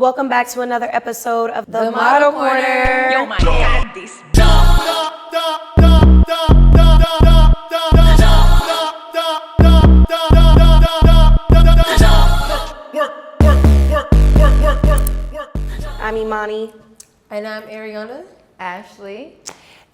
Welcome back to another episode of The Model Corner. Yo, my God, this. I'm Imani. And I'm Ariana. Ashley.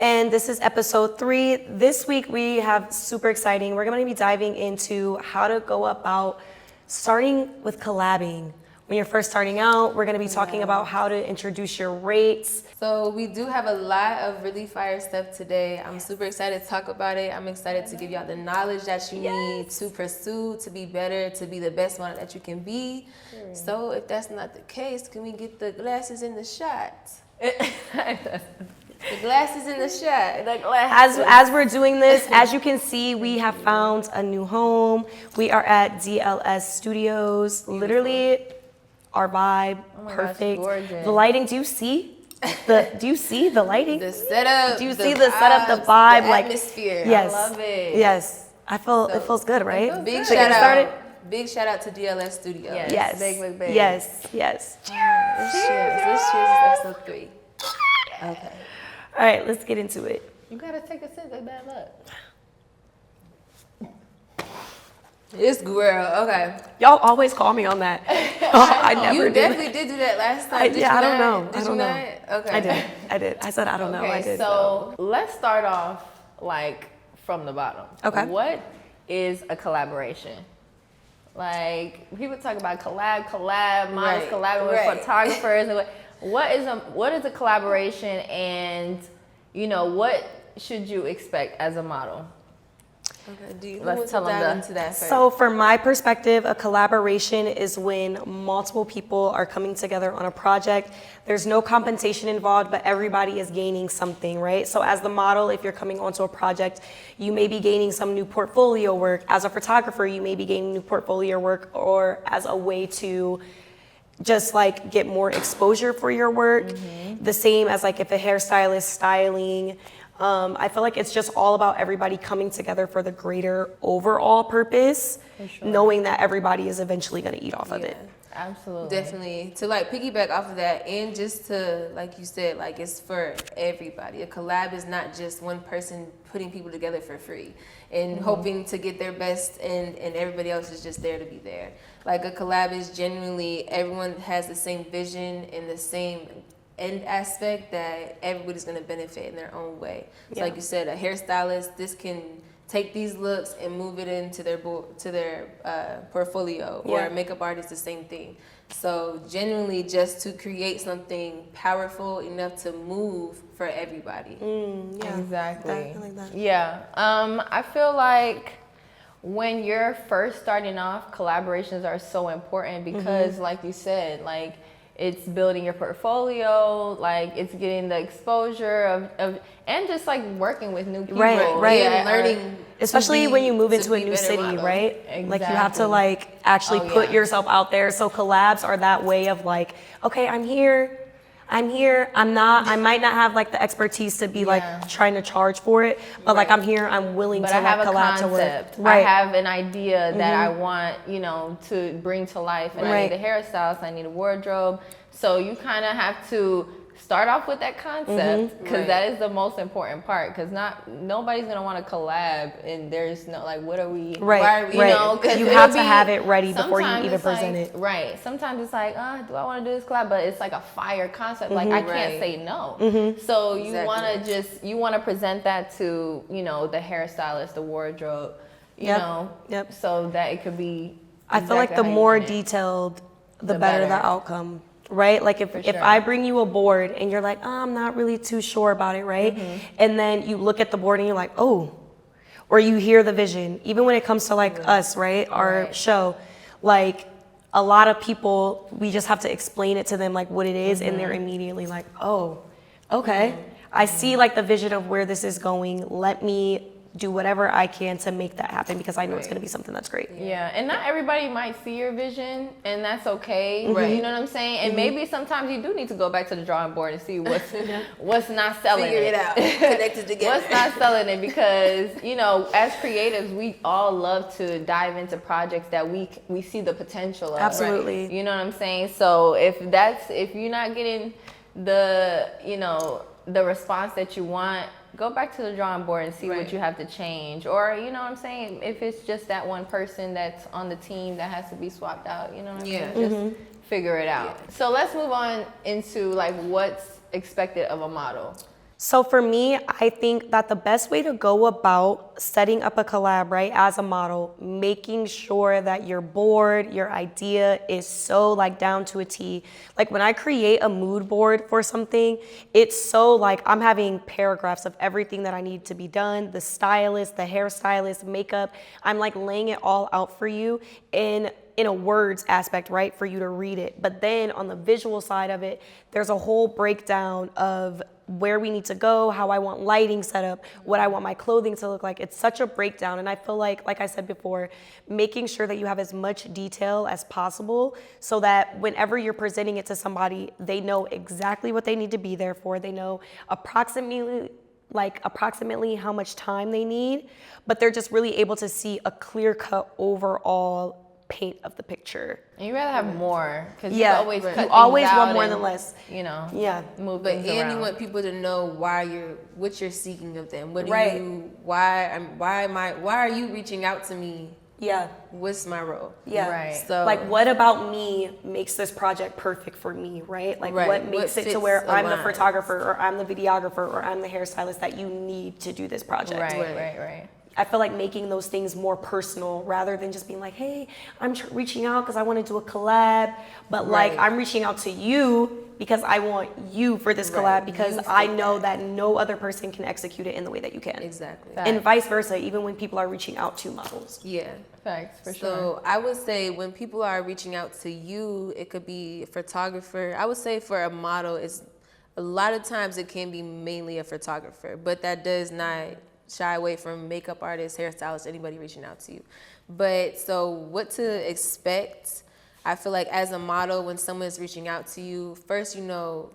And this is episode 3. This week we have super exciting. We're going to be diving into how to go about starting with collabing. When you're first starting out, we're going to be talking about how to introduce your rates. So we do have a lot of really fire stuff today. I'm super excited to talk about it. I'm excited to give y'all the knowledge that you need to pursue, to be better, to be the best model that you can be. So if that's not the case, can we get the glasses in the shot? The glasses in the shot. The glasses. As we're doing this, as you can see, we have found a new home. We are at DLS Studios. Beautiful. Literally, our vibe, perfect. Gosh, the lighting, do you see the lighting? The setup. Do you see the setup, the vibe, the atmosphere? Yes. I love it. Yes. It feels good, right? Big So shout get out. started? Big shout out to DLS Studios. Yes. Big. Yes. Let's cheers. Let's cheers. That's episode 3. Okay. All right, let's get into it. You gotta take a sip of bad luck. This girl, okay. Y'all always call me on that. I never You did. definitely did do that last time. I don't know. Did I don't you know. not? Okay. I did. I said I don't know. I did. So let's start off like from the bottom. Okay. What is a collaboration? Like people talk about collab, models Right, collabing right. with photographers. And what is a collaboration, and what should you expect as a model? Okay. Let's tell them dive the- into that first. So from my perspective, a collaboration is when multiple people are coming together on a project. There's no compensation involved, but everybody is gaining something, right? So as the model, if you're coming onto a project, you may be gaining some new portfolio work. As a photographer, you may be gaining new portfolio work, or as a way to just like get more exposure for your work. The same as like if a hairstylist styling. I feel like it's just all about everybody coming together for the greater overall purpose, knowing that everybody is eventually going to eat off of it. Absolutely. Definitely. To like piggyback off of that, and just to, like you said, like it's for everybody. A collab is not just one person putting people together for free and hoping to get their best, and everybody else is just there to be there. Like a collab is genuinely everyone has the same vision and the same end aspect that everybody's going to benefit in their own way. So like you said, a hairstylist, this can take these looks and move it into their portfolio, or a makeup artist, the same thing. So genuinely just to create something powerful enough to move for everybody. Exactly. Definitely that. Yeah. I feel like when you're first starting off, collaborations are so important because, like you said, like it's building your portfolio, like it's getting the exposure of and just like working with new people. Right. Yeah, learning. Especially when you move to into a be new better city, model. right? Like you have to Exactly. like actually Oh, put yeah. yourself out there. So collabs are that way of like, okay, I'm here. I might not have like the expertise to be like trying to charge for it, but like I'm here, I'm willing But to I have like a collab to work. concept. Right. I have an idea that I want, to bring to life. And I Right. need a hairstylist, I need a wardrobe. So you kind of have to start off with that concept because that is the most important part. Because nobody's gonna want to collab and there's no like, what are we? Right, Why are we, right. 'cause You it'll have to be- have it ready before you sometimes even it's like- present it. Right. Sometimes it's like, do I want to do this collab? But it's like a fire concept. Like I can't Right. say no. So you Exactly. want to present that to the hairstylist, the wardrobe, you Yep. know, Yep. so that it could be. I feel like exactly the how you more want it. detailed, the The better the better. outcome, right? Like if sure. I bring you a board and you're like, oh, I'm not really too sure about it, right? And then you look at the board and you're like, oh, or you hear the vision. Even when it comes to like us, right? Our show, like a lot of people, we just have to explain it to them like what it is, and they're immediately like, oh, okay. I see like the vision of where this is going. Let me do whatever I can to make that happen because I know it's Right. going to be something that's great. Yeah, and not everybody might see your vision, and that's okay. Right. You know what I'm saying? And maybe sometimes you do need to go back to the drawing board and see what's not selling Figure it out. Connect it together. What's not selling it? Because, you know, as creatives, we all love to dive into projects that we see the potential of. Absolutely. You know what I'm saying? So if you're not getting the, you know, the response that you want, go back to the drawing board and see Right. what you have to change. Or, you know what I'm saying? If it's just that one person that's on the team that has to be swapped out, you know what I Yeah. mean? Just figure it out. So let's move on into like what's expected of a model. So for me, I think that the best way to go about setting up a collab, right, as a model, making sure that your board, your idea is so like down to a T. Like when I create a mood board for something, it's so like I'm having paragraphs of everything that I need to be done, the stylist, the hairstylist, makeup. I'm like laying it all out for you in a words aspect, right, for you to read it. But then on the visual side of it, there's a whole breakdown of where we need to go, how I want lighting set up, what I want my clothing to look like. It's such a breakdown. And I feel like I said before, making sure that you have as much detail as possible so that whenever you're presenting it to somebody, they know exactly what they need to be there for. They know approximately how much time they need, but they're just really able to see a clear-cut overall paint of the picture. And you rather have more because Yeah, you always right. cut You always things want out more and, than less. You know, Yeah. move But things and around. you want people to know what you're seeking of them. What do Right. why are you reaching out to me? Yeah. What's my role? Yeah. Right. So Like, what about me makes this project perfect for me, right? Like, Right. what What makes it to fits where I'm the aligns. photographer or I'm the videographer or I'm the hairstylist that you need to do this project? Right. I feel like making those things more personal rather than just being like, hey, I'm reaching out because I want to do a collab, but like Right. I'm reaching out to you because I want you for this collab Right. because You I fit know that. that no other person can execute it in the way that you can. Exactly. Fact. And vice versa, even when people are reaching out to models. Yeah. Facts, for So sure. I would say when people are reaching out to you, it could be a photographer. I would say for a model, it's a lot of times it can be mainly a photographer, but that does not shy away from makeup artists, hairstylists, anybody reaching out to you. But so what to expect? I feel like as a model, when someone is reaching out to you, first, you know,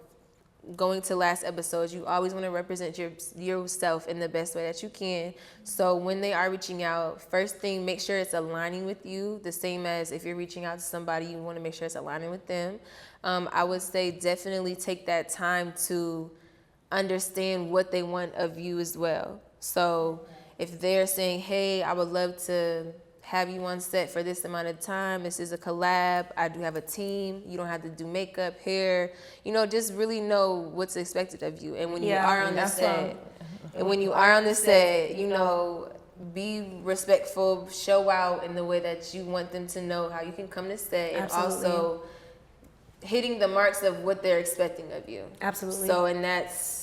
going to last episodes, you always want to represent yourself in the best way that you can. So when they are reaching out, first thing, make sure it's aligning with you. The same as if you're reaching out to somebody, you want to make sure it's aligning with them. I would say definitely take that time to understand what they want of you as well. So if they're saying, hey, I would love to have you on set for this amount of time. This is a collab. I do have a team. You don't have to do makeup, hair. You know, just really know what's expected of you. And when you Yeah, are on the that's set, you know, be respectful, show out in the way that you want them to know how you can come to set, and Absolutely. also hitting the marks of what they're expecting of you. Absolutely. So, and that's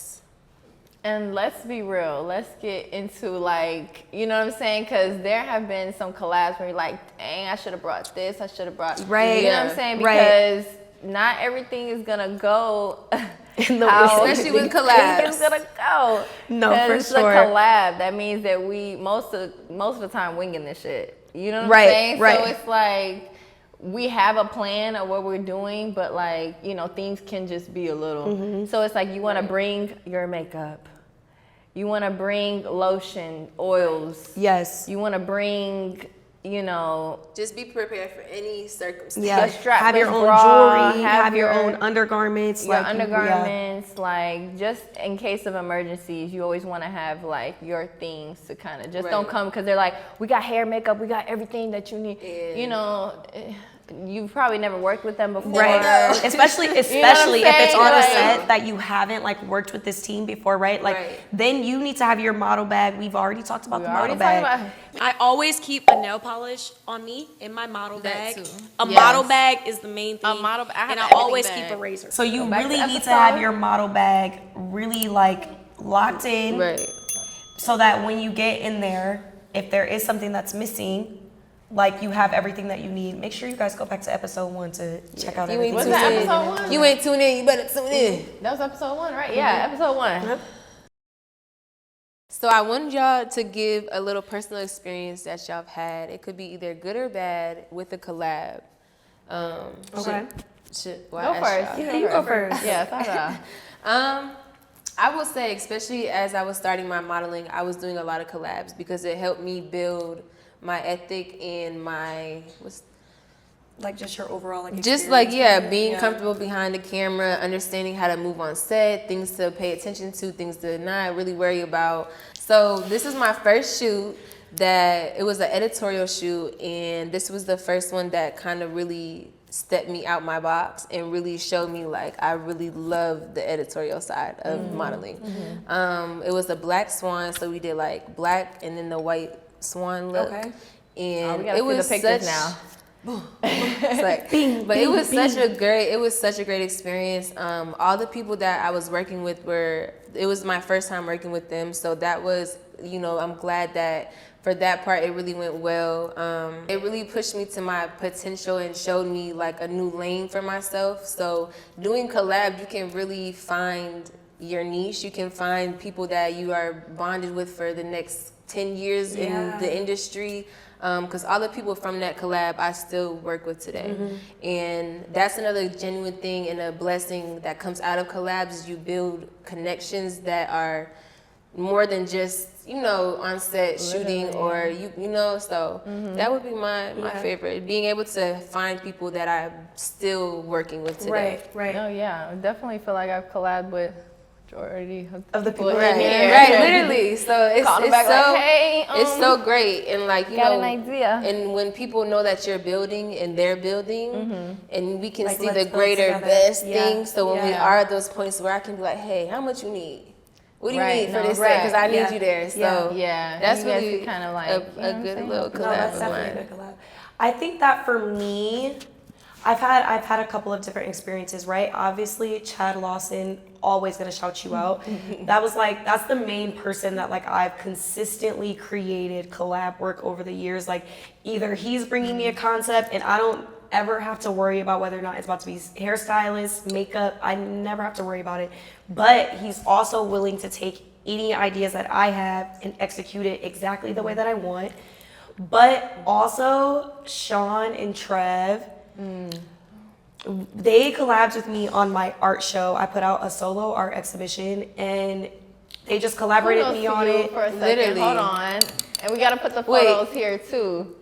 And let's be real. Let's get into like, you know what I'm saying? Because there have been some collabs where you're like, dang, I should have brought this. I should have brought. Right. You know what I'm Yeah. saying? Right. Because not everything is gonna go. In the how way- Especially with you collabs. think It's gonna go. No, 'Cause for it's sure. a collab. That means that we most of the time winging this shit. You know what Right, I'm saying? right. So it's like we have a plan of what we're doing, but like, you know, things can just be a little. Mm-hmm. So it's like you want to bring your makeup. You want to bring lotion, oils. Yes. You want to bring, you know, just be prepared for any circumstance. Yeah. a strapless Have your own bra, jewelry, have your own undergarments. your like, yeah. undergarments, like just in case of emergencies, you always want to have like your things to kind of just don't Right. come because they're like, we got hair, makeup, we got everything that you need. Yeah. You know, you've probably never worked with them before. Right. Especially what I'm if it's saying? on a Like- set that you haven't like worked with this team before, right? Like Right. then you need to have your model bag. We've already talked about We the already model bag. talked about. I always keep a nail polish on me in my model That bag. too. A Yes. model bag is the main thing. I have and an I everything always bag. keep a razor. So you back to really need to episode. have your model bag really like locked in Right. so that when you get in there, if there is something that's missing, like you have everything that you need. Make sure you guys go back to episode 1 to check out You everything. ain't Was tuned that in. episode 1? You ain't tuned in. You better tune in. That was episode 1, right? Yeah, episode 1. So I wanted y'all to give a little personal experience that y'all have had. It could be either good or bad with a collab. Okay. Go first. Yeah, you go first. Yeah, start off. I will say, especially as I was starting my modeling, I was doing a lot of collabs because it helped me build my ethic and my Like just your overall like just like experience. being comfortable behind the camera, understanding how to move on set, things to pay attention to, things to not really worry about. So this is my first shoot that it was an editorial shoot, and this was the first one that kind of really stepped me out my box and really showed me like I really love the editorial side of modeling. It was a black swan, so we did like black and then the white swan look. Okay. And we gotta it was see the pictures such, now. it's like, but it was such a great experience. All the people that I was working with it was my first time working with them, so that was, I'm glad that for that part it really went well. It really pushed me to my potential and showed me like a new lane for myself. So doing collab, you can really find your niche. You can find people that you are bonded with for the next 10 years in the industry. Because all the people from that collab I still work with today. And that's another genuine thing and a blessing that comes out of collabs is you build connections that are more than just, on set shooting or, so that would be my favorite. Being able to find people that I'm still working with today. Right. Oh yeah, I definitely feel like I've collabed with majority Of the people in here. Right, literally. So it's back so, like, hey, it's so great. And like, got an idea. And when people know that you're building and they're building and we can Like, see let's the build greater together. best Yeah. things. So when we Yeah. are at those points where I can be like, hey, how much you need? What do you Right, need for no, this set? right, Because I need yeah. you there. So Yeah, that's you guys really could kind of like a good little No, collab that's of definitely mine. a good collab. I think that for me, I've had a couple of different experiences, right? Obviously, Chad Lawson, always gonna shout you out. That's the main person that like I've consistently created collab work over the years. Like either he's bringing me a concept and I don't ever have to worry about whether or not it's about to be hairstylist, makeup. I never have to worry about it. But he's also willing to take any ideas that I have and execute it exactly the way that I want. But also, Sean and Trev, they collabed with me on my art show. I put out a solo art exhibition, and they just collaborated Kudos me to on you it. For a second. Literally. Hold on, and we gotta put the photos here too.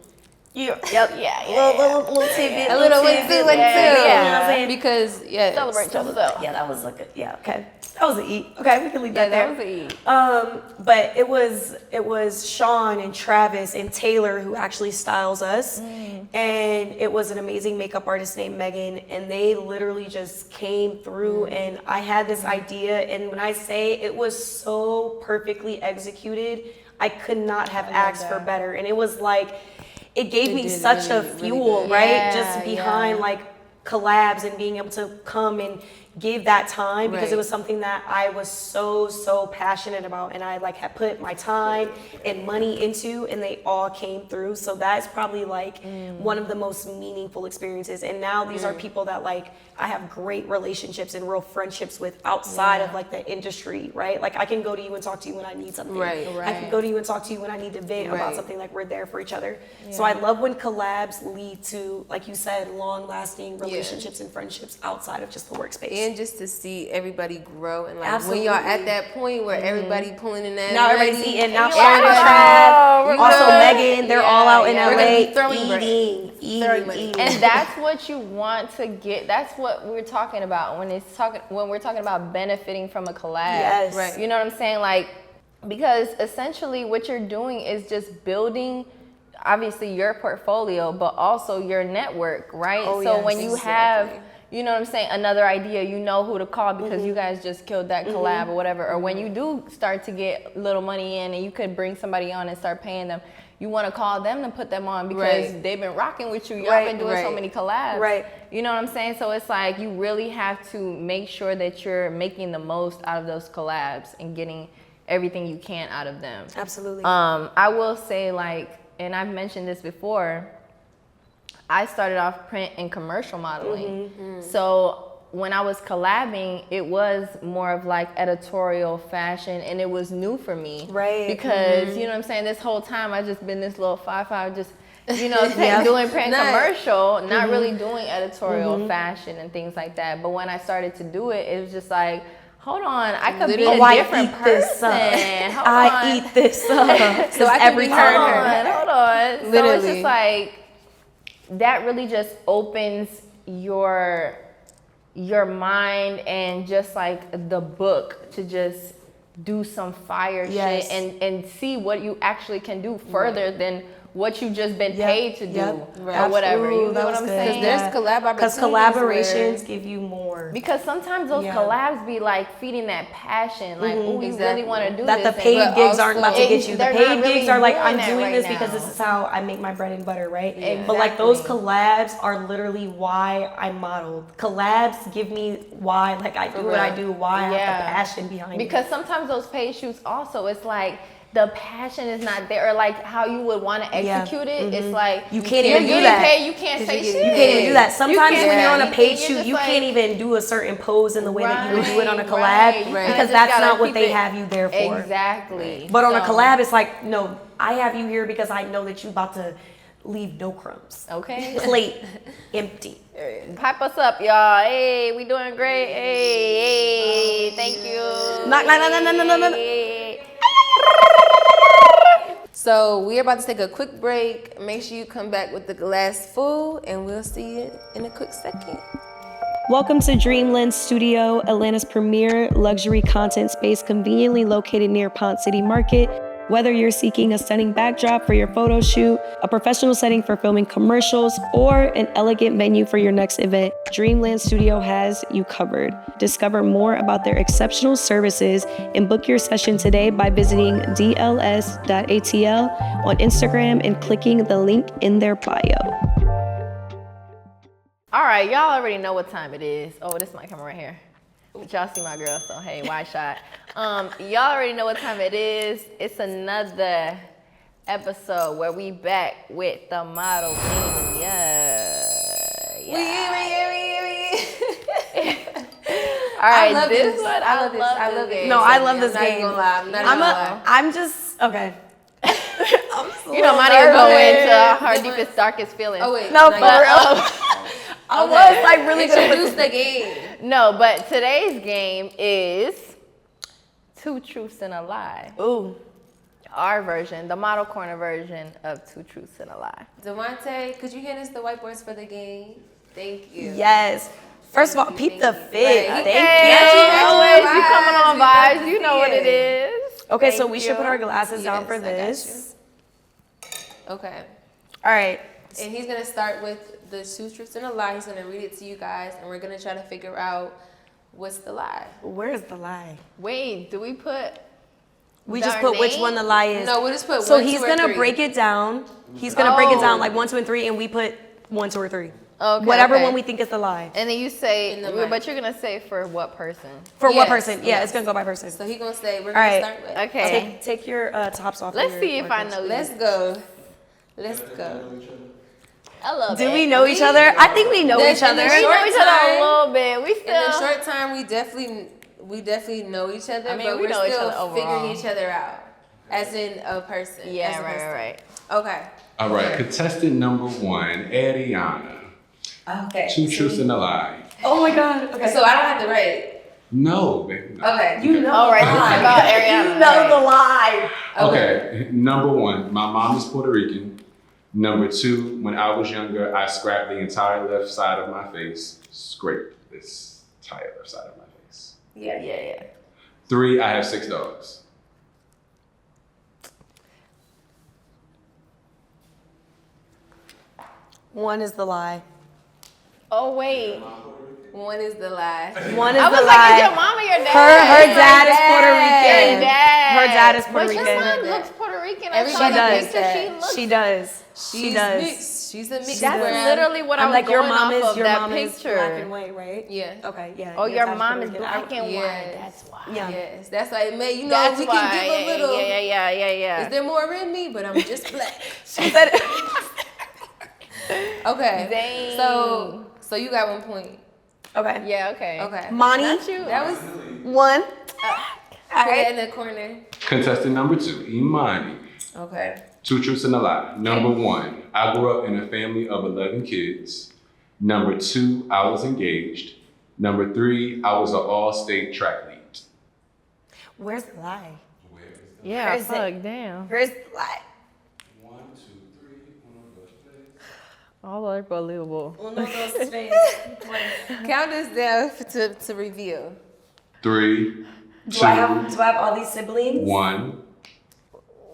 Yep. Little tidbit. A little one tidbit. too, one too. Yeah. You know what I'm saying? Because Celebrate yourself. Yeah, that was a good. Yeah, okay. That was an E. Okay, we can leave that there. That was a E. But it was Sean and Travis and Taylor who actually styles us, and it was an amazing makeup artist named Megan, and they literally just came through, and I had this idea, and when I say it was so perfectly executed, I could not have asked for better, and it was like, it gave me such a fuel, good. right? Yeah, Just behind like collabs and being able to come and give that time because it Right. was something that I was so passionate about, and I like had put my time and money into, and they all came through. So that's probably like one of the most meaningful experiences. And now these are people that like I have great relationships and real friendships with outside of like the industry, right? Like I can go to you and talk to you when I need something. Right. I can go to you and talk to you when I need to vent about Right. something. Like we're there for each other. So I love when collabs lead to, like you said, long-lasting relationships and friendships outside of just the workspace. And just to see everybody grow and like Absolutely. when y'all at that point where everybody pulling in that Now everybody's money, eating. Now you Sean and like, Trav, oh, also know? Megan, they're all out in Yeah, we're gonna LA be throwing bread. eating. And that's what you want to get. That's what we're talking about when we're talking about benefiting from a collab. Yes. Right. You know what I'm saying? Like, because essentially what you're doing is just building obviously your portfolio, but also your network, right? Oh, so yes, when you have, you know what I'm saying, another idea, you know who to call because you guys just killed that collab or whatever. Or when you do start to get little money in and you could bring somebody on and start paying them, you want to call them to put them on because Right. they've been rocking with you. Y'all Right, been doing so right. many collabs. Right. You know what I'm saying? So it's like you really have to make sure that you're making the most out of those collabs and getting everything you can out of them. Absolutely. I will say, like, and I've mentioned this before, I started off print and commercial modeling. So when I was collabing, it was more of like editorial fashion, and it was new for me. Right. Because, you know what I'm saying, this whole time I just been this little 5'5", just, you know, Yeah. doing print Nice. commercial, not really doing editorial fashion and things like that. But when I started to do it, it was just like, hold on, I could be Literally. a I different eat this up. person. Hold I on. eat this up. So I can every be time. her. Hold on. So it's Literally. just like, that really just opens your mind and just like the book to just do some fire Yes. shit and see what you actually can do further than what you've just been Yep, paid to do yep. or whatever. Ooh, You that know what was I'm good. saying? There's collab Because opportunities collaborations give you more. Because sometimes those Yeah. collabs be like feeding that passion, like, oh, you Exactly. really want to do That this. the paid But gigs aren't about to also- get you. The They're paid not really gigs are like, doing I'm that doing right this because now. this is how I make my bread and butter, right? Exactly. But like those collabs are literally why I modeled. Collabs give me why, like I do what I do, why I have the passion behind it. Because sometimes those paid shoots also, it's like the passion is not there, or like how you would want to Yeah. execute it. It's like You can't you're even do getting that. paid, you can't say shit. You can't even do that. Sometimes can't- when you're on a you paid can't- shoot, you're you just can't like- even do a certain pose in the way that you would do it on a Right, collab right. You kinda because just that's gotta not what keep they it- have you there for. Exactly. But on a So- collab, it's like, no, I have you here because I know that you about to leave no crumbs. Okay. Plate empty. Pipe us up, y'all. Hey, we doing great. Hey, thank you. No. Hey. So we're about to take a quick break. Make sure you come back with the glass full, and we'll see you in a quick second. Welcome to Dreamland Studio, Atlanta's premier luxury content space conveniently located near Pont City Market. Whether you're seeking a stunning backdrop for your photo shoot, a professional setting for filming commercials, or an elegant venue for your next event, Dreamland Studio has you covered. Discover more about their exceptional services and book your session today by visiting dls.atl on Instagram and clicking the link in their bio. All right, y'all already know what time it is. Oh, this might come right here. But y'all see my girl, so hey, wide shot. Y'all already know what time it is. It's another episode where we back with the model queen. Yeah. All right, I love this this. one, I love this. I love game. it. No, I love this I'm not game. gonna lie. I'm not gonna lie. I'm just, okay. You know, Monty will go into her deepest, darkest feelings. Oh wait. No, not for yet. real. I was like really Introduce good. the game. No, but today's game is Two Truths and a Lie. Ooh. Our version, the model corner version of Two Truths and a Lie. Devontae, could you hand us the whiteboards for the game? Thank you. Yes. First of all, peep the fit. Right. Thank Hey, you. always you coming on We love vibes. to You know see what it it. is. Okay, so Thank we you. should put our glasses down for Yes, I got this. Okay. All right. And he's gonna start with the two truths and a lie. He's gonna read it to you guys, and we're gonna try to figure out what's the lie. Where's the lie? Wait, do we put? We Their just put which name? one the lie is. No, we'll just put So 1, 2, he's or gonna 3. break it down. He's gonna break it down Oh. like 1, 2, and 3, and we put 1, 2, or 3. Okay, Whatever okay. one we think is the lie. And then you say, In the mic. but you're gonna say for what person? For what Yes, person? Yeah, yes. it's gonna go by person. So he's gonna say we're All gonna right. start with. Okay. Take your tops off. of Let's your see if I whiteboards. know you. Let's go. Let's go. I love Do it. we know each other? I think we know There's each other. in the We know short each other a time- little bit. We In still. the short time, we definitely know each other, I mean, but we we're know each still other figuring overall. each other out, as in a person. as Yeah, a right, person. right. Okay. All right, contestant number 1, Ariana. Okay. Two truths and a lie. Oh my God. Okay. So I don't have to write. No, baby. No. Okay. You know. All right, the this lie. is about Ariana. You know the lie. Okay, number 1, my mom is Puerto Rican. Number 2, when I was younger, I scraped the entire left side of my face. Scraped this entire left side of my face. Yeah. Yeah. 3, I have 6 dogs. One is the lie. Oh wait. One is the lie. One is I the was like, is your lie. mom or your dad? Her dad is Puerto Your Rican. dad. Her dad is Puerto But your Rican. mom looks Puerto Rican. I Everybody saw the does picture. that. She looks. She does. She She's does. mixed. She's a mixed That's brown. literally what I I'm was like, your going mom off is of that black and picture. white, right? Yeah. Okay, yeah. Oh, your dad's mom Puerto is Rican. black and Yes. white. That's why. Yeah. Yes. That's why, man. You know, That's we why. can give a little. Yeah. Is there more in me? But I'm just black. She said. Okay. Dang. So you got 1 point. Okay. Yeah, okay. Okay. Monty, Not you. That was one. All put right. that in the corner. Contestant number 2, Imani. Okay. 2 truths and a lie. Number 1, I grew up in a family of 11 kids. Number 2, I was engaged. Number 3, I was an all-state track lead. Where's the lie? Yeah, Where's fuck, it? damn. Where's the lie? 1, 2, 3, 1, 2, 3. All unbelievable. Uno, dos, tres. Count us down to reveal. 3, Do I have all these siblings? 1.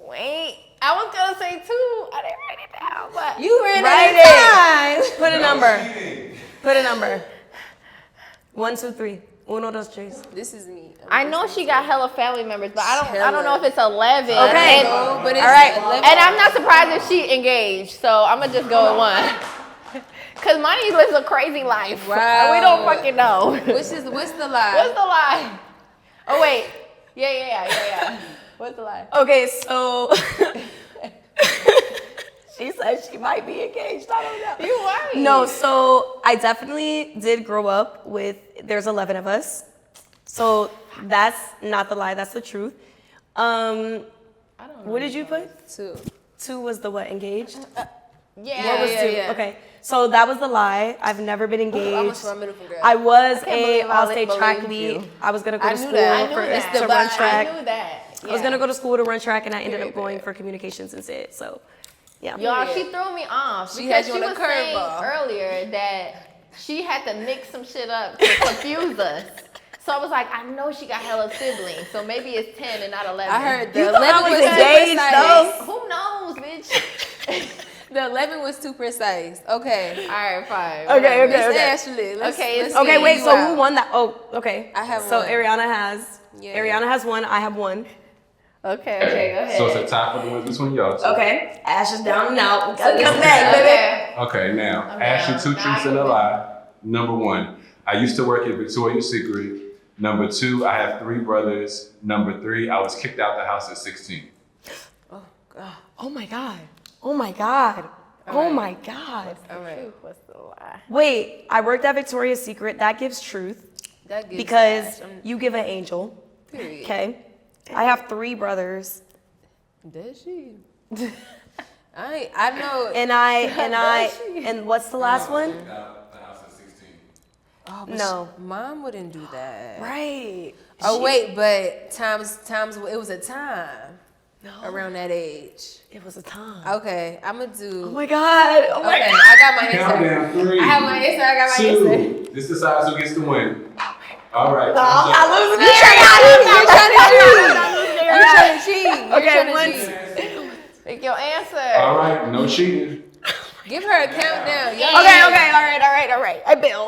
Wait, I was gonna say 2. I didn't write it down, but You ran Write out of time. Put a number. Put a number. 1, 2, 3. Uno, dos, tres. This is me. I know she got hella family members, but I don't know if it's 11. Okay. And, No, but it's All right. 11. and I'm not surprised if she engaged, so I'm gonna just go with 1. Cause Monty lives a crazy life. Wow. We don't fucking know. What's the lie? What's the lie? Oh wait. Yeah. What's the lie? Okay, so she said she might be engaged. I don't know. You worried? No, so I definitely did grow up with, there's 11 of us. So that's not the lie, that's the truth. I don't know. What did you put? 2. 2 was the what, engaged? Yeah. What was 2? yeah. Okay, so that was the lie. I've never been engaged. I'm a middle finger. I was can't a believe I all-state track believed lead. you. I was gonna go I to knew school that. I knew for, that. to run track. I knew that. I was gonna Yeah. go to school to run track, and I ended up Period, going period. for communications instead. So, yeah. Y'all, she threw me off She because had you she on a was saying curveball. earlier that she had to mix some shit up to confuse us. So I was like, I know she got hella siblings, so maybe it's 10 and not 11. I heard the You thought I 11 was was engaged, too precise. Who knows, bitch? The 11 was too precise. Okay. All right, fine. Okay, whatever. okay. Miss Ashley. Let's, Okay, let's Okay, see wait. you So out. who won that? Oh, okay. I have So one. Ariana has. Yeah. Ariana has 1. I have 1. Okay, go ahead. So it's a tie for the wins between y'all two. Okay. Ash is down and out. We So gotta this come is- back, baby. Okay. Okay, now, I'm Ashley, down. 2 Now truths I and a can- lie. Number 1, I used to work at Victoria's Secret. Number 2, I have 3 brothers. Number 3, I was kicked out the house at 16. Oh, God. Oh my God. Oh my God. Oh right. my God. All right. What's the lie? Wait, I worked at Victoria's Secret. That gives truth That gives because Ash, you give an angel. period. Okay. I have 3 brothers. Does she? I know. And what's the last one? Kicked out the house at 16. Oh, but No. Mom wouldn't do that. Right. Oh wait, but times it was a time No. around that age. It was a time. Okay, I'm gonna do. Oh my God. Oh my Okay, I got my answer. Countdown 3. I have my answer. I got my answer. 2. This decides who gets the win. All right. No, I'm not losing You're trying to cheat. You're Okay, trying to once- cheat. Pick your answer. All right, no cheating. Give her a countdown. Okay, Y'all- all right. I bail.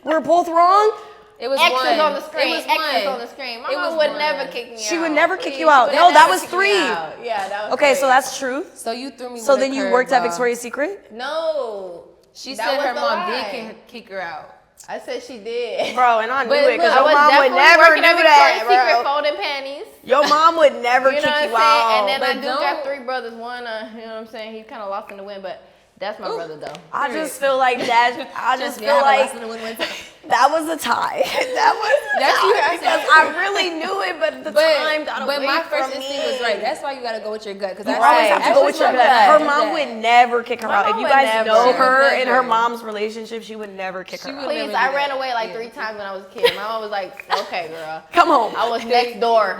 We're both wrong? It was X's one. on the screen. It was X's one. on the screen. It Mama was would one. never kick me out. She would never kick you Please, out. would No, never that was kick me 3. out. Yeah, that was Okay, 3. so that's truth. So you threw me. So with then a you worked at curveball. Victoria's Secret? No. She That said was her the mom lie. did kick her out. I said she did. Bro, and I knew But it because look, your I was mom would definitely never working do at that, Victoria's Secret bro. folding panties. Your mom would never You know kick what I'm you saying? out. And then I But do don't- got 3 brothers. One, you know what I'm saying? He kind of lost in the wind, but that's my brother though. I just feel like that. I just feel Yeah, like I was one time. that was a tie. That was a That's tie you guys because said. I really knew it, but the time got away But my from first me. instinct was right. That's why you gotta go with your gut. Because You always have to go with your gut. Her mom would never kick her My out. If mom you would guys never. know She would her and her never. mom's relationship, she would never kick She her would out. Please, never I do ran that. away like Yeah. 3 times when I was a kid. My mom was like, "Okay, girl." Come home. I was next door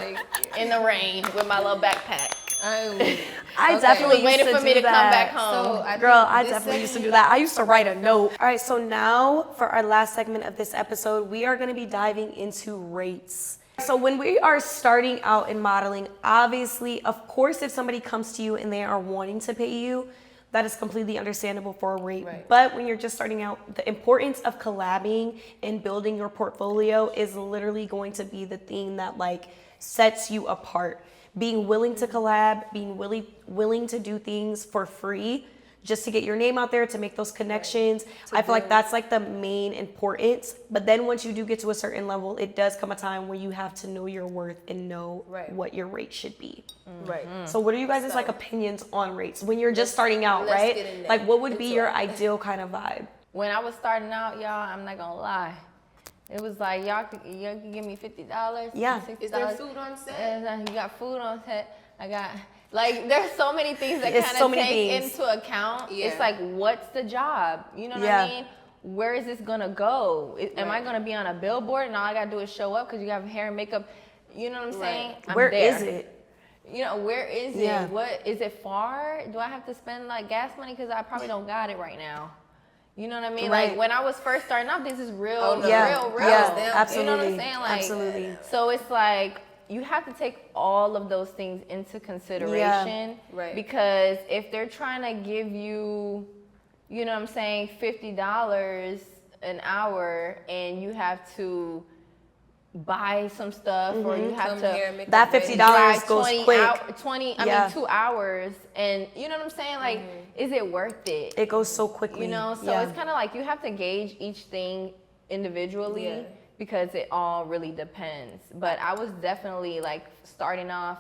in the rain with my little backpack. I Okay. definitely She was waiting used to for me do to come that. back home. So I Girl, think I this definitely used to do segment- that. I used to write a note. All right, so now for our last segment of this episode, we are going to be diving into rates. So when we are starting out in modeling, obviously, of course, if somebody comes to you and they are wanting to pay you, that is completely understandable for a rate. Right. But when you're just starting out, the importance of collabing and building your portfolio is literally going to be the thing that like sets you apart. Being willing to collab, being willing to do things for free just to get your name out there, to make those connections. I feel like that's like the main importance. But then once you do get to a certain level, it does come a time where you have to know your worth and know what your rate should be. Right. So what are you guys' like opinions on rates when you're just starting out, let's right? get in there. Like what would be Into your it. ideal kind of vibe? When I was starting out, y'all, I'm not gonna lie. It was like y'all can give me $50. Yeah. $60. Is there food on set? And you got food on set. I got like there's so many things that It's kind so of many take things. into account. Yeah. It's like what's the job? You know what Yeah. I mean? Where is this gonna go? Am I gonna be on a billboard and all I gotta do is show up because you have hair and makeup? You know what I'm saying? I'm Where there. is it? You know, where is Yeah. it? What is it far? Do I have to spend like gas money? Because I probably don't got it right now. You know what I mean? Right. Like when I was first starting out, this is real, Oh, no. Yeah, real. yeah, absolutely, You know what I'm saying? Like, absolutely. So it's like you have to take all of those things into consideration. Right. Because if they're trying to give you, you know what I'm saying, $50 an hour, and you have to buy some stuff or you have Come to here, make That a $50 drive goes 20 quick. I mean 2 hours, and you know what I'm saying, like is it worth it? It goes so quickly. You know, so it's kind of like you have to gauge each thing individually Yeah. because it all really depends. But I was definitely like starting off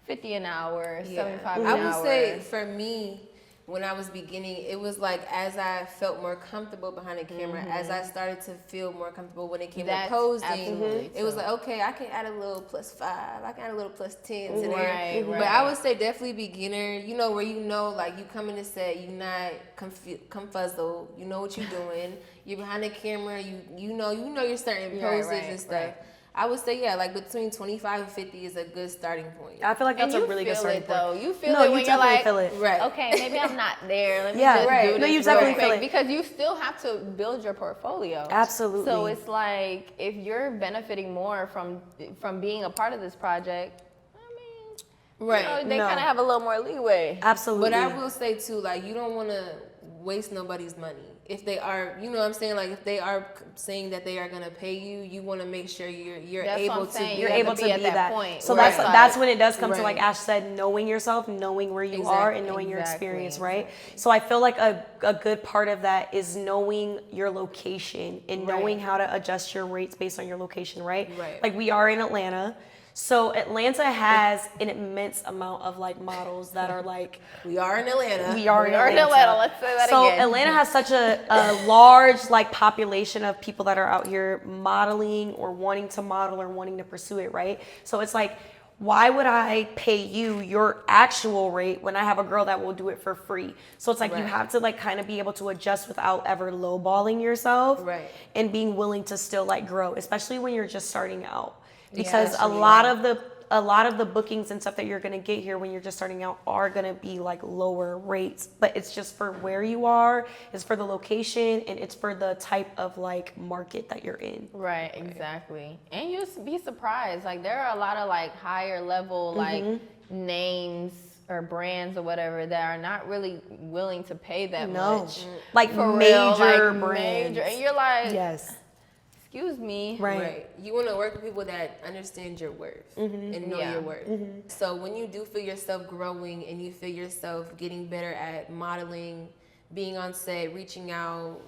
50 an hour, 75 an hour. I would say for me, when I was beginning, it was like as I felt more comfortable behind the camera, as I started to feel more comfortable when it came to That's posing, absolutely it was true. like, okay, I can add a little +5, I can add a little +10 to Right, there. But right. I would say definitely beginner, you know, where you know, like you come in the set, you're not confuzzled, you know what you're doing, you're behind the camera, you know your certain poses right, and stuff. right. I would say, yeah, like between 25 and 50 is a good starting point. I feel like that's and a you really good feel starting it point. though. You feel No, it you when you're definitely like, feel it. Right. okay, maybe I'm not there. Let me Yeah, just right. do No, this you definitely real feel quick, it. because you still have to build your portfolio. Absolutely. So it's like if you're benefiting more from being a part of this project, I mean, Right. you know, they No. kind of have a little more leeway. Absolutely. But I will say too, like you don't want to waste nobody's money. If they are, you know what I'm saying, like if they are saying that they are gonna pay you, you want to make sure you're That's what able I'm to saying. be you're You have able to to be be at that that point So where that's it's that's like- when it does come to, Right. like Ash said, knowing yourself, knowing where you are, and knowing your Exactly. experience, right? So I feel like a good part of that is knowing your location and knowing how to adjust your rates based on your location, right? Right. Like we are in Atlanta. So Atlanta has an immense amount of like models that are like We are in Atlanta. we are We in are in Atlanta. Atlanta. Let's say that So again. Atlanta has such a large like population of people that are out here modeling or wanting to model or wanting to pursue it, right? So it's like, why would I pay you your actual rate when I have a girl that will do it for free? So it's like you Right. have to like kind of be able to adjust without ever lowballing yourself, Right. and being willing to still like grow, especially when you're just starting out. Because that's a true. lot of the bookings and stuff that you're gonna get here when you're just starting out are gonna be like lower rates, but it's just for where you are, it's for the location, and it's for the type of like market that you're in. Right, exactly. And you'll be surprised. Like there are a lot of like higher level like names or brands or whatever that are not really willing to pay that No, much. like For major real, like brands. major. And you're like, Yes, excuse me. right. Right. You want to work with people that understand your worth and know Yeah. your worth. So when you do feel yourself growing and you feel yourself getting better at modeling, being on set, reaching out,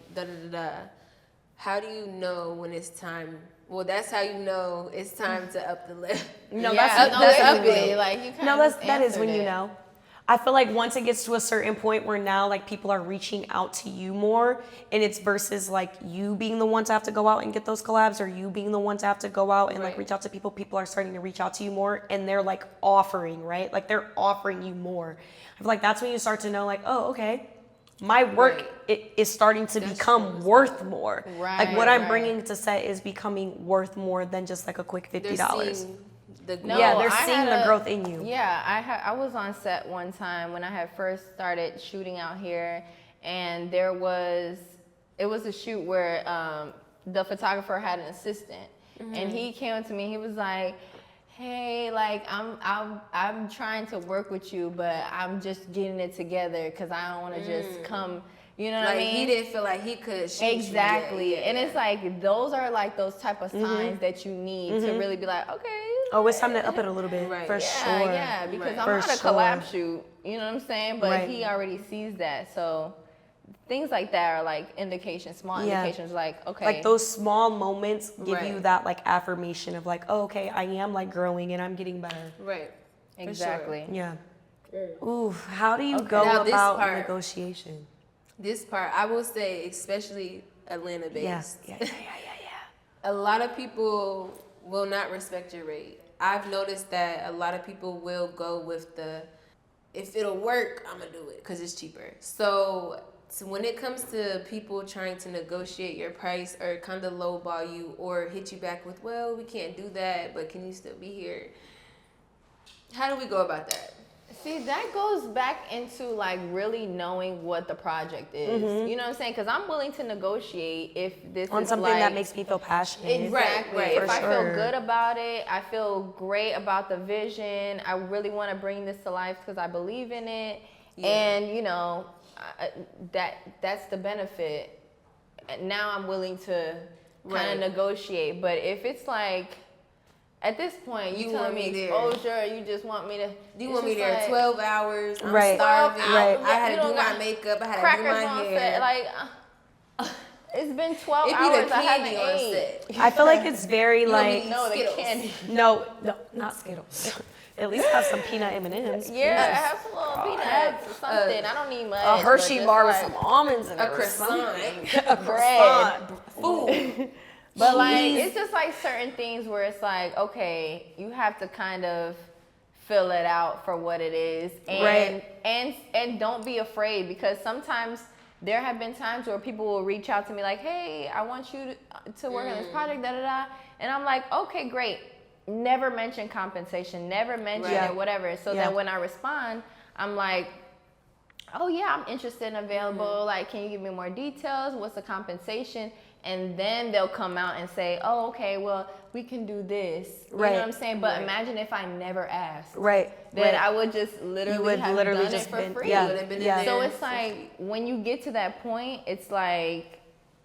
how do you know when it's time? Well, that's how you know it's time to up the level. No, Yeah, that's no, that's exactly. when you know. Like you kind No, of that is answered when you it. know. I feel like once it gets to a certain point where now like people are reaching out to you more, and it's versus like you being the one to have to go out and get those collabs, or you being the one to have to go out and like Right. reach out to people. People are starting to reach out to you more, and they're like offering, right? Like they're offering you more. I feel like that's when you start to know like, oh, okay, my work Right. it is starting to become worth more. Like what Right, I'm right. bringing to set is becoming worth more than just like a quick They're $50. seeing the No, Yeah, they're I seeing had the a- growth in you. Yeah, I was on set one time when I had first started shooting out here, and it was a shoot where the photographer had an assistant, and he came up to me. He was like, "Hey, like I'm trying to work with you, but I'm just getting it together because I don't want to just come." You know what like I mean? he didn't feel like he could shoot you. Exactly. Yeah, And it's like those are like those type of signs that you need to really be like, okay, Oh, it's time to up it a little bit, Right. for Yeah, sure. yeah, because I'm For not a collab sure. shoot. You know what I'm saying? But Right. he already sees that. So things like that are like indications, small Yeah. indications like, okay. Like those small moments give you Right. that like affirmation of like, oh, okay, I am like growing and I'm getting better. Right. For sure. Exactly. Yeah. Ooh, how do you go Now this about part- negotiation? This part, I will say, especially Atlanta based. Yeah. Yeah. A lot of people will not respect your rate. I've noticed that a lot of people will go with the, if it'll work, I'm gonna do it because it's cheaper. So when it comes to people trying to negotiate your price or kind of lowball you or hit you back with, well, we can't do that, but can you still be here? How do we go about that? See, that goes back into like really knowing what the project is. You know what I'm saying? Because I'm willing to negotiate if this On is something like, that makes me feel passionate. Exactly. Right, If for I sure. feel good about it, I feel great about the vision. I really want to bring this to life because I believe in it, Yeah. and you know, that's the benefit. And now I'm willing to kind Right. of negotiate. But if it's like, at this point, you You telling want me me there. exposure, you just want me to. You it's want me just there like 12 hours? I'm Right. starving. 12 Right. I had You to do don't my got makeup. I had to do crackers my on hair. set, like. It's been 12 It be hours. the I candy haven't on ate. set. I feel like it's very like No, the Skittles. candy. no, not Skittles. At least have some peanut M&Ms. Yeah, have some little peanuts or something. I don't need much. A Hershey but bar with just some almonds in it. A or croissant. A bread. Food. But like, it's just like certain things where it's like, okay, you have to kind of fill it out for what it is, and Right. and don't be afraid, because sometimes there have been times where people will reach out to me like, hey, I want you to work on this project, da da da, and I'm like, okay, great. Never mention compensation, never mention Right. it, whatever. So Yeah. then when I respond, I'm like, oh yeah, I'm interested and available. Like, can you give me more details? What's the compensation? And then they'll come out and say, oh, okay, well, we can do this. You Right. know what I'm saying? But imagine if I never asked. Right. Then right. I would just literally would have literally done just it for been- free. yeah, Would have been in yeah. there So it's for like free. when you get to that point, it's like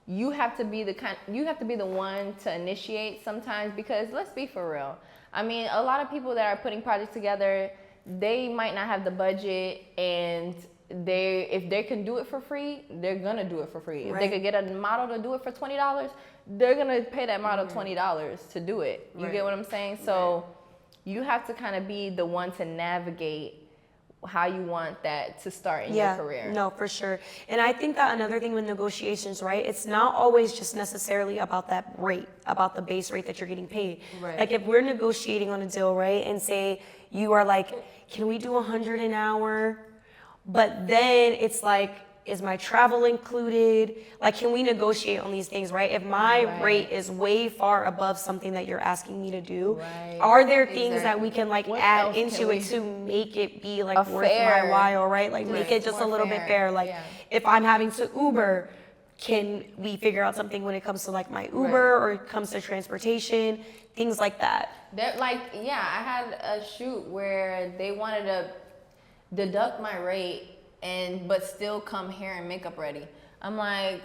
you have to be the one to initiate sometimes, because let's be for real. I mean, a lot of people that are putting projects together, they might not have the budget, and if they can do it for free, they're gonna do it for free. If they Right. could get a model to do it for $20, they're gonna pay that model $20 to do it. You Right. get what I'm saying? So you have to kind of be the one to navigate how you want that to start in your career. No, for sure. And I think that another thing with negotiations, right? It's not always just necessarily about that rate, about the base rate that you're getting paid. Right. Like if we're negotiating on a deal, right? And say you are like, can we do 100 an hour? But then it's like, is my travel included? Like, can we negotiate on these things, right? If my Right. rate is way far above something that you're asking me to do, Right. are there things that we can like What add else can into we- it to make it be like A worth my fair- while, right? Like make Right. it just a More little bit fair, fair. Like yeah. if I'm having to Uber, can we figure out something when it comes to like my Uber or it comes to transportation, things like that? That I had a shoot where they wanted to deduct my rate but still come hair and makeup ready. I'm like,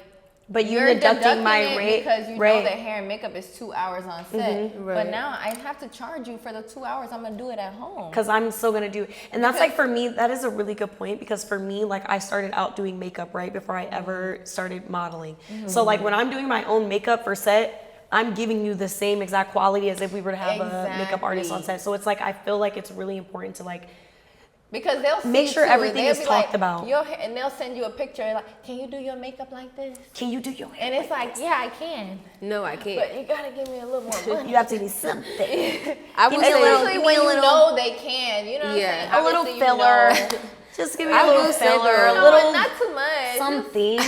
But you're you're deducting my it rate, because you know right? that hair and makeup is 2 hours on set. But Right. now I have to charge you for the 2 hours I'm gonna do it at home. Because I'm still gonna do it. And that's like for me, that is a really good point, because for me, like I started out doing makeup right before I ever started modeling. So like when I'm doing my own makeup for set, I'm giving you the same exact quality as if we were to have a makeup artist on Exactly. set. So it's like I feel like it's really important to like Because they'll Make see sure to it. everything They'll is be talked like, about. And they'll send you a picture like, can you do your makeup like this? can you do your hair? And it's like, yeah, I can, No, I can't. but you gotta give me a little more money. You have to do something. I will me a say, little- Especially give when me a you little- know they can, you know what Yeah. I'm saying? A little Obviously, you filler. know. Just give me I a little will say filler, though- a No, little not too much. something,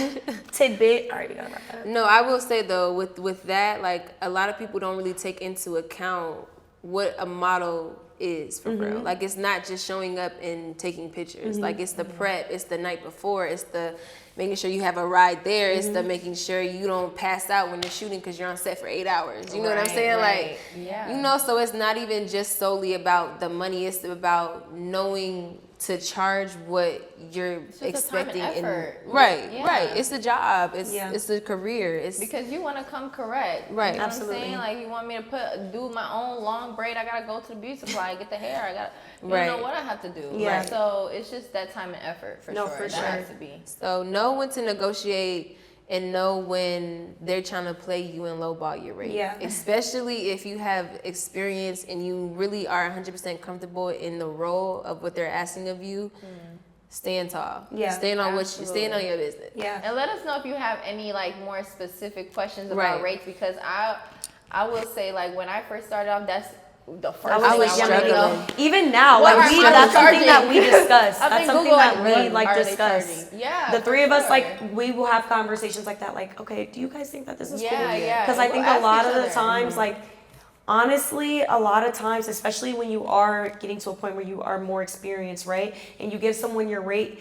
tidbit. All right, we got about that. No, I will say though, with that, like a lot of people don't really take into account what a model is for real. Like it's not just showing up and taking pictures. Like it's the prep, it's the night before, it's the making sure you have a ride there, it's the making sure you don't pass out when you're shooting because you're on set for 8 hours. You know what I'm Right, saying? right. Like, Yeah. you know, so it's not even just solely about the money. It's about knowing to charge what you're just a time and expecting. effort. Right. Yeah. It's a job. It's Yeah. it's a career. It's Because you want to come correct. Right. You know Absolutely. what I'm saying? Like, you want me to do my own long braid. I got to go to the beauty supply, get the hair. I got to, you Right. know what I have to do. Yeah. Right. So it's just that time and effort for No, sure. for that sure. has to be. so know when to negotiate and know when they're trying to play you and lowball your rate. Yeah. Especially if you have experience and you really are 100% comfortable in the role of what they're asking of you. Stand tall. Yeah. Stand on Absolutely. on your business. Yeah. And let us know if you have any like more specific questions about Right. rates, because I will say, like, when I first started off, that's the first I thing was I young wanted to struggling. know. Even now, What like are we, people that's something that charging? we discuss. I've That's been something Googling, that we what like are they discuss. charging? Yeah, The for three of us, sure. like, we will have conversations like that. Like, okay, do you guys think that this is cool? Yeah, yeah. Because I We'll think a ask lot each of the other. times, like, honestly, a lot of times, especially when you are getting to a point where you are more experienced, right? And you give someone your rate,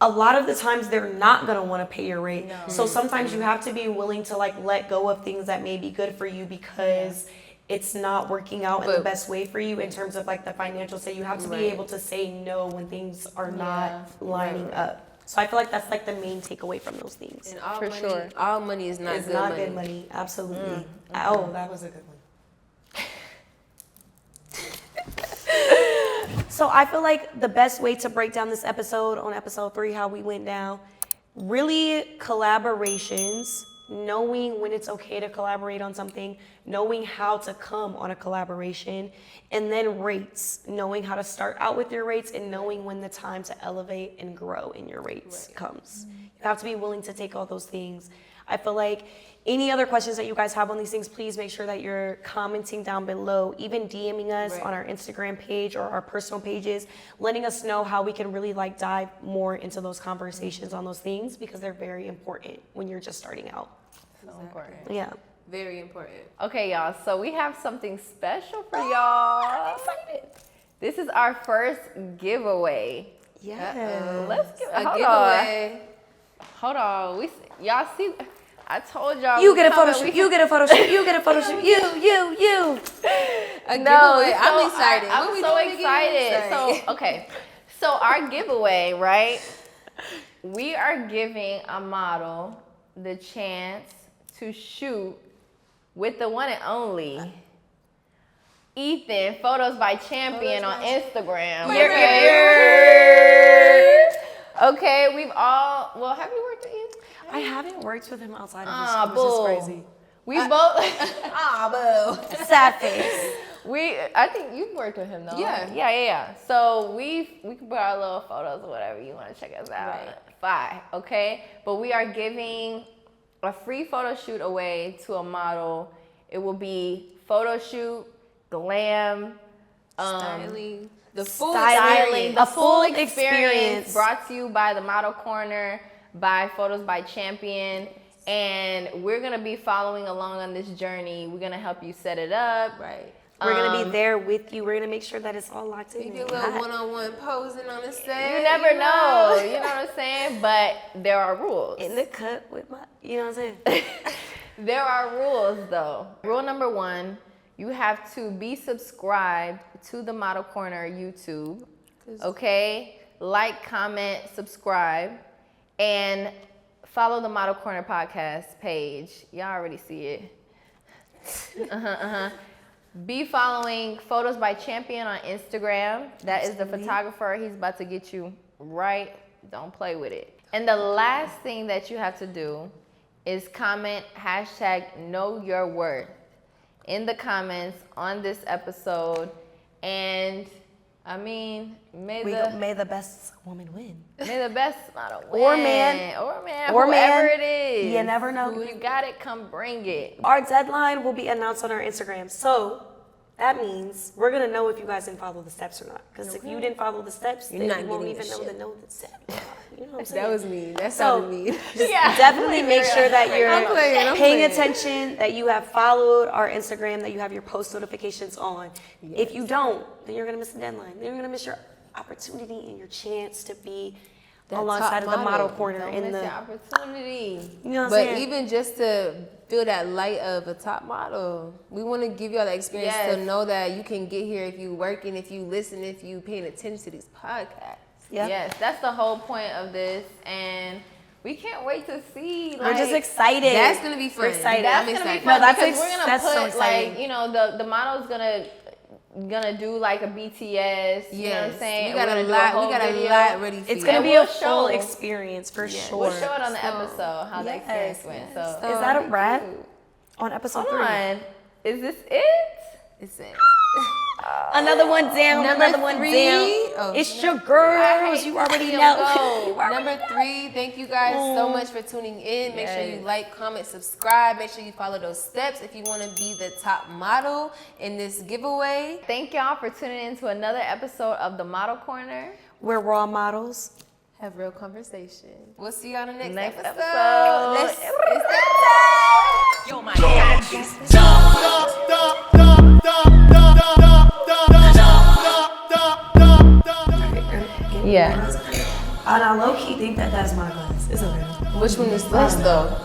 a lot of the times they're not gonna want to pay your rate. So sometimes you have to be willing to like let go of things that may be good for you because it's not working out in the But- best way for you in terms of like the financial. So you have to be Right. able to say no when things are not Yeah. lining up. So I feel like that's like the main takeaway from those things. And all For money, sure. all money is not It's good not money. good money, absolutely. Oh, that was a good one. So I feel like the best way to break down this episode on episode 3, how we went down, really collaborations, knowing when it's okay to collaborate on something, knowing how to come on a collaboration, and then rates, knowing how to start out with your rates and knowing when the time to elevate and grow in your rates comes. You have to be willing to take all those things. I feel like any other questions that you guys have on these things, please make sure that you're commenting down below, even DMing us Right. on our Instagram page or our personal pages, letting us know how we can really like dive more into those conversations on those things because they're very important when you're just starting out. So important. Yeah. Very important. Okay, y'all. So we have something special for y'all. I'm excited. This is our first giveaway. Yeah. Let's give. A Hold on. giveaway. Hold on. Y'all see? I told y'all. You we get a photo coming. shoot. You get a photo shoot. You get a photo shoot. You. A No, giveaway. so I'm excited. I'm What we so doing again? excited. Sorry. So okay, so our giveaway, right? We are giving a model the chance to shoot with the one and only Ethan, Photos by Champion on Instagram. Okay, we've all. Well, have you worked with Ethan? I haven't worked with him outside of Ah, this, which is boo. crazy. We both. Sad face. I think you've worked with him though. Yeah. So we can put our little photos or whatever you want to check us out. Right. Fine, okay. But we are giving a free photo shoot away to a model. It will be photo shoot, glam, Styling. The full styling, the A full full experience experience. brought to you by the Model Corner, by Photos by Champion. And we're gonna be following along on this journey. We're gonna help you set it up. Right. We're going to be there with you. We're going to make sure that it's all locked in. Maybe a and little hot. one-on-one posing on the stage. You never know. You know what I'm saying? But there are rules. In the cut with my, you know what I'm saying? There are rules though. Rule number 1, you have to be subscribed to the Model Corner YouTube. Okay? Like, comment, subscribe, and follow the Model Corner podcast page. Y'all already see it. Be following Photos by Champion on Instagram. That is the photographer. He's about to get you right. Don't play with it. And the last thing that you have to do is comment #KnowYourWorth in the comments on this episode. And I mean, may May the best woman win. the best model win. Or man. Or man. Or whoever man. it is. You never know. If you got it, come bring it. Our deadline will be announced on our Instagram. So that means we're going to know if you guys didn't follow the steps or not. Because if you didn't follow the steps, then not you won't getting even the know shit. the steps. You know what I'm saying? That was mean. That So, sounded mean. just definitely make sure that I'm you're playing. paying attention, that you have followed our Instagram, that you have your post notifications on. If you don't, then you're going to miss the deadline. Then you're going to miss your opportunity and your chance to be That alongside top of the model model. corner Don't in miss the, your opportunity. you know what I'm But saying? even just to feel that light of a top model, we want to give y'all the experience Yes. to know that you can get here if you working, if you listen, if you paying attention to these podcasts. Yep. Yes, that's the whole point of this, and we can't wait to see. Like, We're just excited. That's gonna be fun. We're excited. That's I'm gonna be excited. fun No, that's because we're gonna that's put so exciting. like, you know, the model's gonna do like a BTS. You know what I'm saying? We got We're a gonna do lot. whole We got video. a lot ready for It's you. gonna And be we'll a full show- experience for sure. We'll show it on the So- episode how they Yes, went. yes. So Is that a wrap on episode hold 3? on, is this it? It's it. Another one down. Number another one 3. down. Oh, It's your girls. You already know. You already Number 3, thank you guys so much for tuning in. Make sure you like, comment, subscribe. Make sure you follow those steps if you want to be the top model in this giveaway. Thank y'all for tuning in to another episode of the Model Corner. We're raw models. Have real conversation. We'll see you on the next, Next episode. episode. It's that time. Yo, my God. Yeah. And I low key think that that's my glass. It's okay. Which one is this though?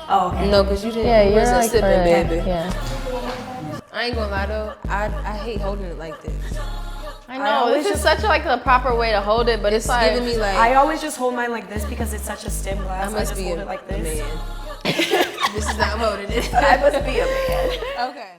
Oh, okay. No, because you didn't. Yeah, you you're wasn't like sipping, baby. Yeah. I ain't gonna lie though. I hate holding it like this. I know. This is such like the proper way to hold it, but it's It's like giving me like I always just hold mine like this because it's such a stem glass. I must just be hold a it like man. this. This is not holding it. I must be a man. Okay.